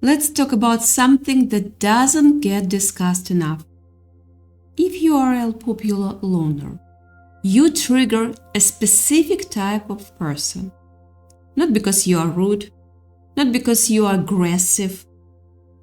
Let's talk about something that doesn't get discussed enough. If you are a popular loner, you trigger a specific type of person. Not because you are rude, not because you are aggressive,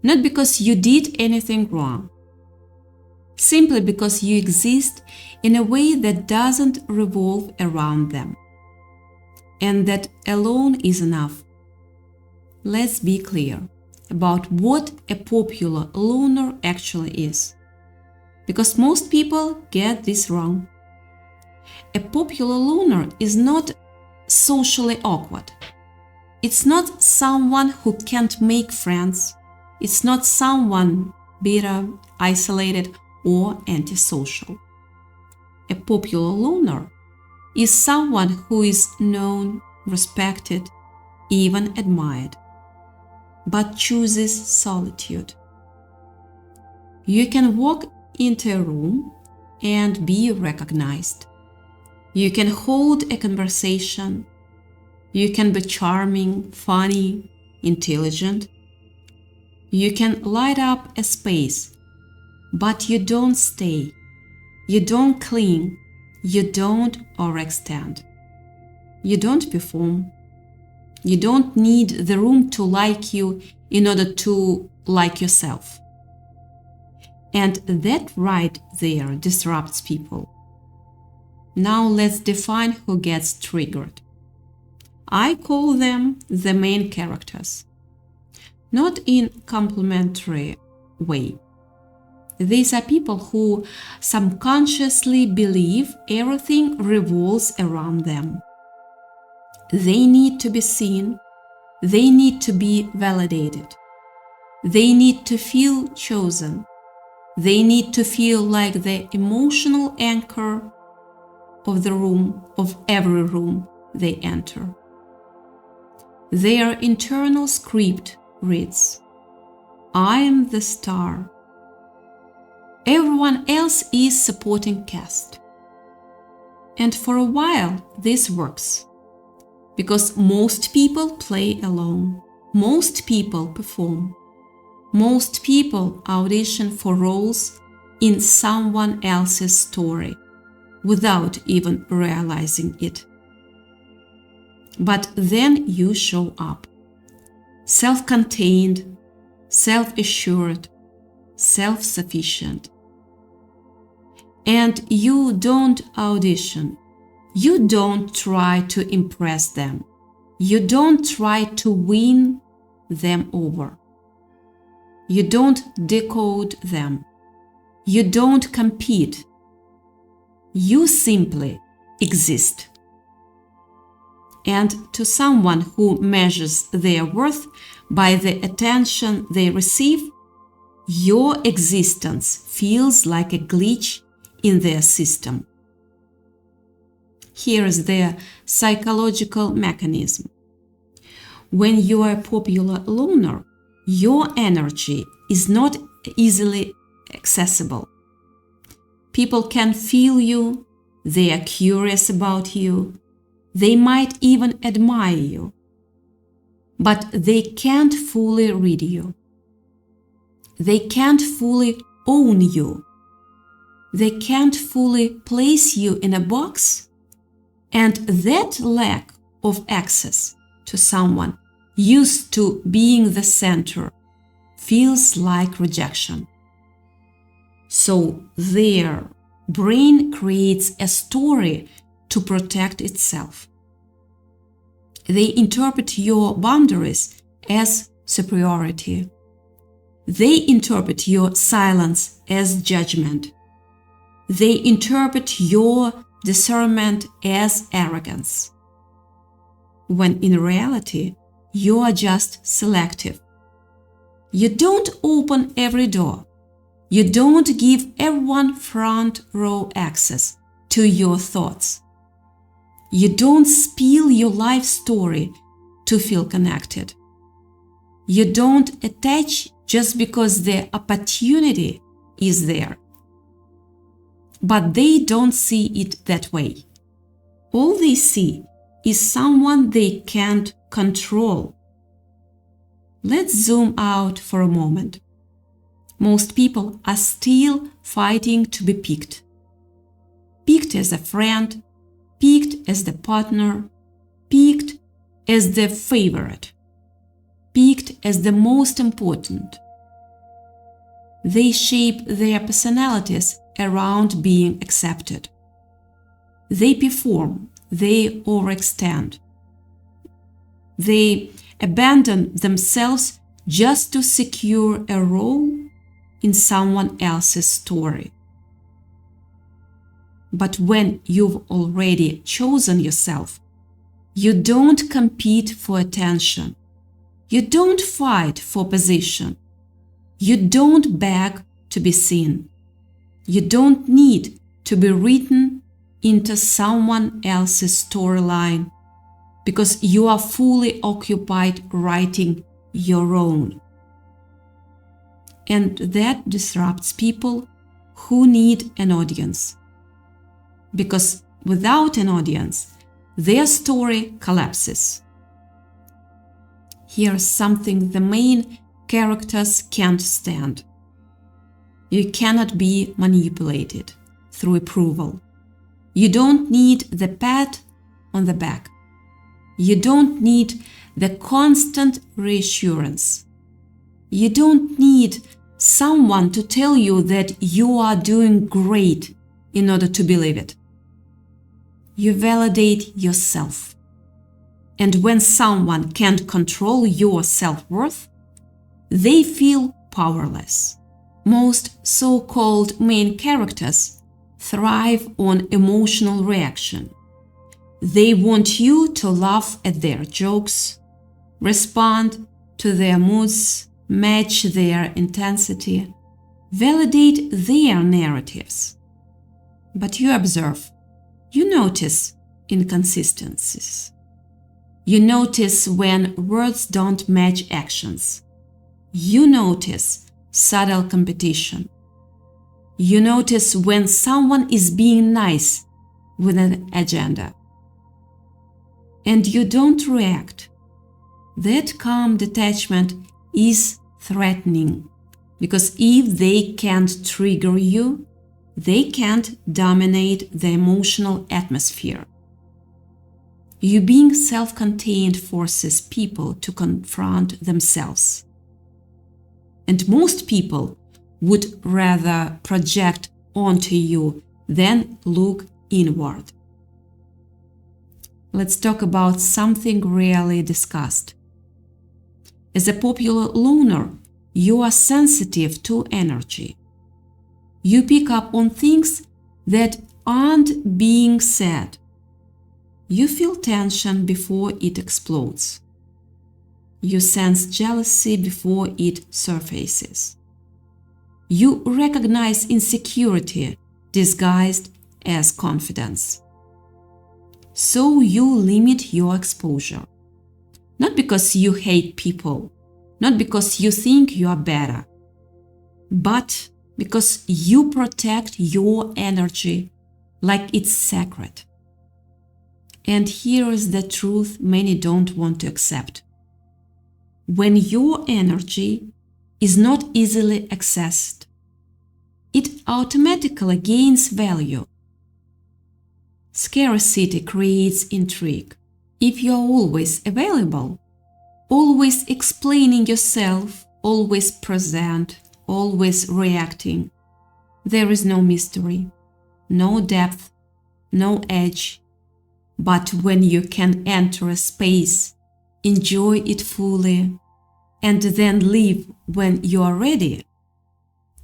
not because you did anything wrong. Simply because you exist in a way that doesn't revolve around them. And that alone is enough. Let's be clear about what a popular loner actually is. Because most people get this wrong. A popular loner is not socially awkward. It's not someone who can't make friends. It's not someone bitter, isolated, or antisocial. A popular loner is someone who is known, respected, even admired, but chooses solitude. You can walk into a room and be recognized. You can hold a conversation. You can be charming, funny, intelligent. You can light up a space, but you don't stay. You don't cling. You don't overextend. You don't perform. You don't need the room to like you in order to like yourself. And that right there disrupts people. Now let's define who gets triggered. I call them the main characters. Not in complimentary way. These are people who subconsciously believe everything revolves around them. They need to be seen. They need to be validated. They need to feel chosen. They need to feel like the emotional anchor of the room, of every room they enter. Their internal script reads, I am the star. Everyone else is supporting cast. And for a while, this works. Because most people play alone. Most people perform. Most people audition for roles in someone else's story without even realizing it. But then you show up. Self-contained, self-assured, self-sufficient. And you don't audition. You don't try to impress them. You don't try to win them over. You don't decode them. You don't compete. You simply exist. And to someone who measures their worth by the attention they receive, your existence feels like a glitch in their system. Here is the psychological mechanism. When you are a popular loner, your energy is not easily accessible. People can feel you, they are curious about you, they might even admire you, but they can't fully read you. They can't fully own you. They can't fully place you in a box. And that lack of access to someone used to being the center feels like rejection. So their brain creates a story to protect itself. They interpret your boundaries as superiority. They interpret your silence as judgment. They interpret your discernment as arrogance. When in reality, you are just selective. You don't open every door. You don't give everyone front row access to your thoughts. You don't spill your life story to feel connected. You don't attach just because the opportunity is there. But they don't see it that way. All they see is someone they can't control. Let's zoom out for a moment. Most people are still fighting to be picked. Picked as a friend, picked as the partner, picked as the favorite, picked as the most important. They shape their personalities around being accepted. They perform, they overextend. They abandon themselves just to secure a role in someone else's story. But when you've already chosen yourself, you don't compete for attention. You don't fight for position. You don't beg to be seen. You don't need to be written into someone else's storyline because you are fully occupied writing your own. And that disrupts people who need an audience. Because without an audience, their story collapses. Here's something the main characters can't stand. You cannot be manipulated through approval. You don't need the pat on the back. You don't need the constant reassurance. You don't need someone to tell you that you are doing great in order to believe it. You validate yourself. And when someone can't control your self-worth, they feel powerless. Most so-called main characters thrive on emotional reaction. They want you to laugh at their jokes, respond to their moods, match their intensity, validate their narratives. But you observe, you notice inconsistencies. You notice when words don't match actions. You notice subtle competition. You notice when someone is being nice with an agenda. And you don't react. That calm detachment is threatening, because if they can't trigger you, they can't dominate the emotional atmosphere. You being self-contained forces people to confront themselves. And most people would rather project onto you than look inward. Let's talk about something rarely discussed. As a popular loner, you are sensitive to energy. You pick up on things that aren't being said. You feel tension before it explodes. You sense jealousy before it surfaces. You recognize insecurity disguised as confidence. So you limit your exposure. Not because you hate people, not because you think you are better, but because you protect your energy like it's sacred. And here is the truth many don't want to accept. When your energy is not easily accessed, it automatically gains value. Scarcity creates intrigue. If you are always available, always explaining yourself, always present, always reacting, there is no mystery, no depth, no edge. But when you can enter a space, enjoy it fully, and then leave when you are ready,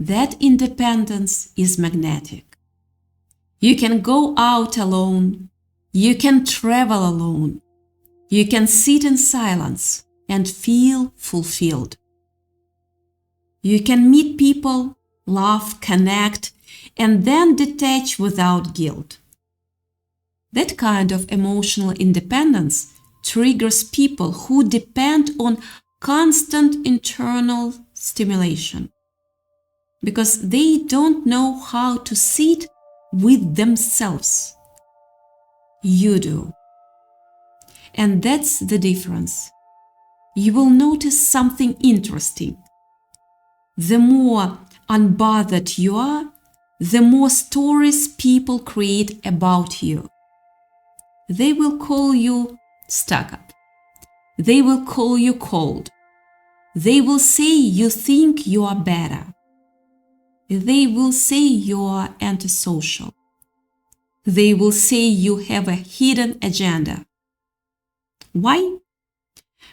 that independence is magnetic. You can go out alone, you can travel alone, you can sit in silence and feel fulfilled. You can meet people, laugh, connect, and then detach without guilt. That kind of emotional independence triggers people who depend on constant internal stimulation because they don't know how to sit with themselves. You do. And that's the difference. you will notice something interesting. The more unbothered you are, the more stories people create about you. They will call you stuck up. They will call you cold. They will say you think you are better. They will say you are antisocial. They will say you have a hidden agenda. Why?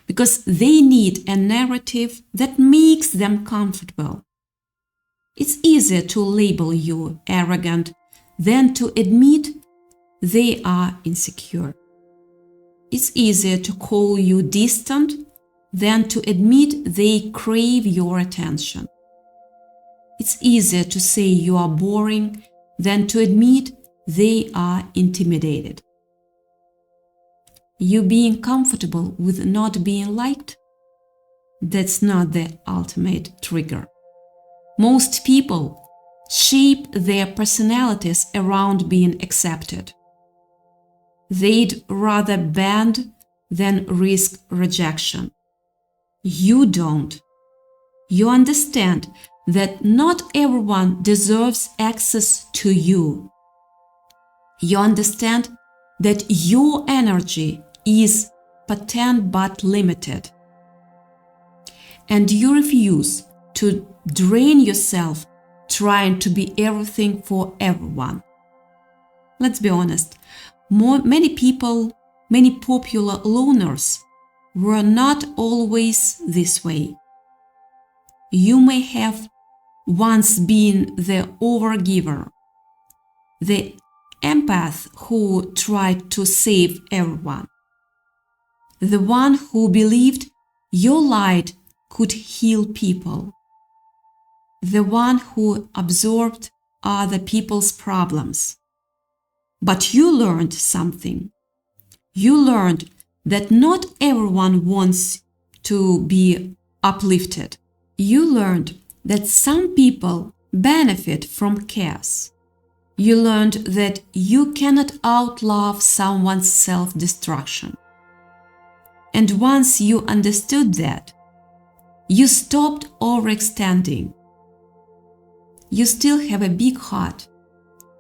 Because they need a narrative that makes them comfortable. It's easier to label you arrogant than to admit they are insecure. It's easier to call you distant than to admit they crave your attention. It's easier to say you are boring than to admit they are intimidated. You being comfortable with not being liked? That's not the ultimate trigger. Most people shape their personalities around being accepted. They'd rather bend than risk rejection. You don't. You understand that not everyone deserves access to you. You understand that your energy is potent but limited. And you refuse to drain yourself trying to be everything for everyone. Let's be honest, many popular loners were not always this way. You may have once been the overgiver, the empath who tried to save everyone, the one who believed your light could heal people, the one who absorbed other people's problems. But you learned something. You learned that not everyone wants to be uplifted. You learned that some people benefit from chaos. You learned that you cannot outlove someone's self-destruction. And once you understood that, you stopped overextending. You still have a big heart.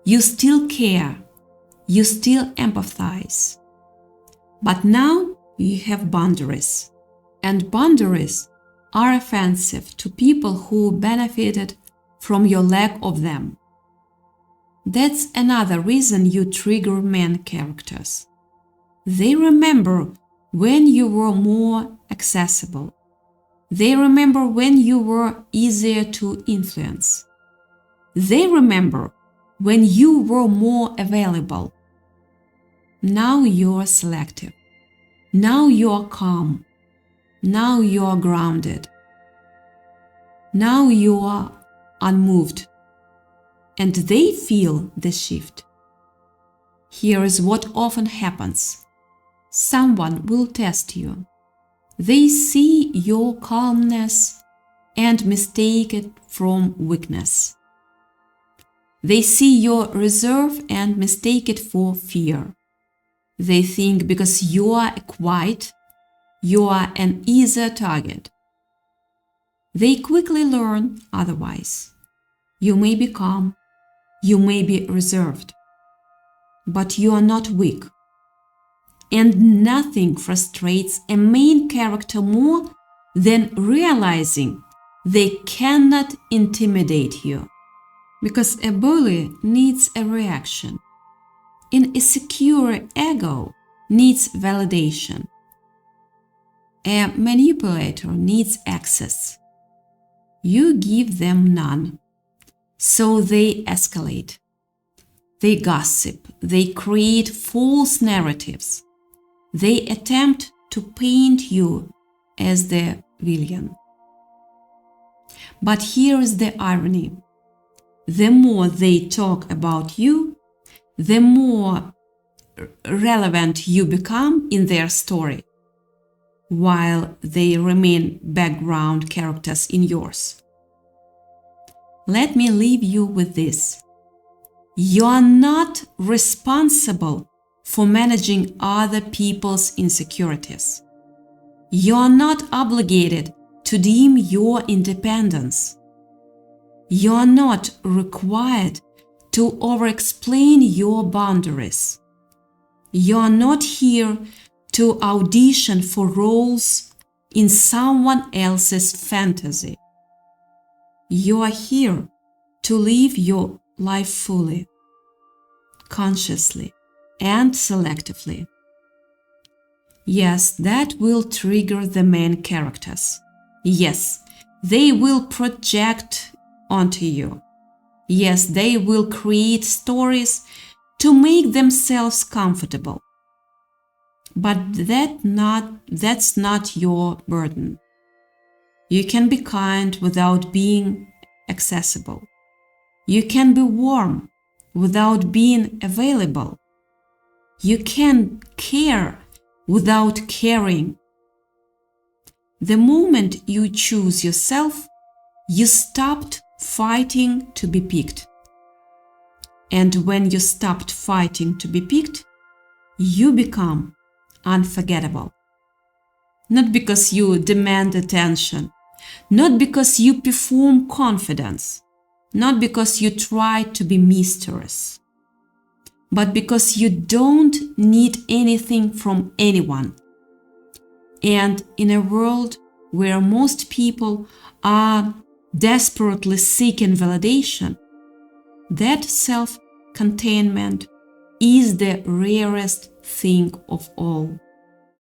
You still care. You still empathize. But now you have boundaries. And boundaries are offensive to people who benefited from your lack of them. That's another reason you trigger main characters. They remember when you were more accessible. They remember when you were easier to influence. They remember when you were more available. Now you are selective. Now you are calm. Now you are grounded. Now you are unmoved. And they feel the shift. Here is what often happens. Someone will test you. They see your calmness and mistake it from weakness. They see your reserve and mistake it for fear. They think because you are quiet, you are an easier target. They quickly learn otherwise. You may be calm, you may be reserved, but you are not weak. And nothing frustrates a main character more than realizing they cannot intimidate you. Because a bully needs a reaction. An insecure ego needs validation. A manipulator needs access. You give them none. So they escalate. They gossip. They create false narratives. They attempt to paint you as the villain. But here is the irony. The more they talk about you, the more relevant you become in their story, while they remain background characters in yours. Let me leave you with this. You are not responsible for managing other people's insecurities. You are not obligated to dim your independence. You are not required to over-explain your boundaries. You are not here to audition for roles in someone else's fantasy. You are here to live your life fully, consciously, and selectively. Yes, that will trigger the main characters. Yes, they will project onto you. Yes, they will create stories to make themselves comfortable. But that's not your burden. You can be kind without being accessible. You can be warm without being available. You can care without caring. The moment you choose yourself, you stopped fighting to be picked. And when you stopped fighting to be picked, you become unforgettable. Not because you demand attention, not because you perform confidence, not because you try to be mysterious, but because you don't need anything from anyone. And in a world where most people are desperately seeking validation, that self-containment is the rarest thing of all.